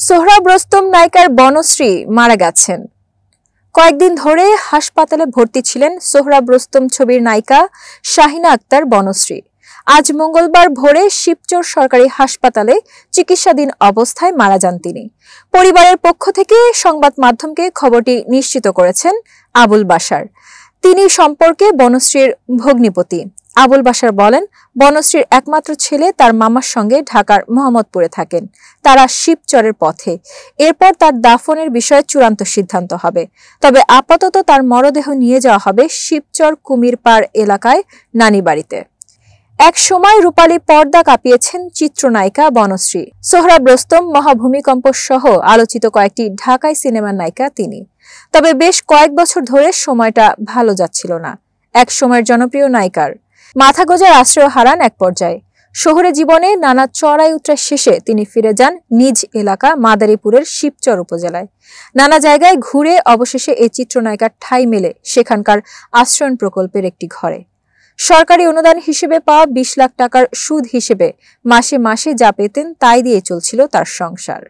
সোহরাব রোস্তম নায়িকার বনশ্রী মারা গেছেন। কয়েকদিন ধরে হাসপাতালে ভর্তি ছিলেন সোহরাব রোস্তম ছবির নায়িকা শাহিনা আক্তার বনশ্রী। আজ মঙ্গলবার ভোরে শিবচর সরকারি হাসপাতালে চিকিৎসাধীন অবস্থায় মারা যান তিনি। পরিবারের পক্ষ থেকে সংবাদ মাধ্যমকে খবরটি নিশ্চিত করেছেন আবুল বাশার। তিনি সম্পর্কে বনশ্রীর ভগ্নিপতি। আবুল বাশার বলেন, বনশ্রীর একমাত্র ছেলে তার মামার সঙ্গে ঢাকার মোহাম্মদপুরে থাকেন। তারা শিবচরের পথে। এরপর তার দাফনের বিষয়ে চূড়ান্ত সিদ্ধান্ত হবে। তবে আপাতত তার মরদেহ নিয়ে যাওয়া হবে শিবচর কুমিরপাড় এলাকায় নানি বাড়িতে। এক সময় রূপালী পর্দা কাঁপিয়েছেন চিত্রনায়িকা বনশ্রী। সোহরাব রোস্তম, মহাভূমিকম্প সহ আলোচিত কয়েকটি ঢাকাই সিনেমার নায়িকা তিনি। তবে বেশ কয়েক বছর ধরে সময়টা ভালো যাচ্ছিল না এক সময়ের জনপ্রিয় নায়িকার। মাথা গোঁজার আশ্রয় হারান এক পর্যায়ে। শহুরে জীবনে নানা চড়াই উতরাই শেষে তিনি ফিরে যান নিজ এলাকা মাদারীপুরের শিবচর উপজেলায়। নানা জায়গায় ঘুরে অবশেষে এই চিত্রনায়িকার ঠাঁই মেলে সেখানকার আশ্রয়ণ প্রকল্পের একটি ঘরে। সরকারি অনুদান হিসেবে পাওয়া 20 লাখ টাকার সুদ হিসেবে মাসে মাসে যা পেতেন তাই দিয়ে চলছিল তার সংসার।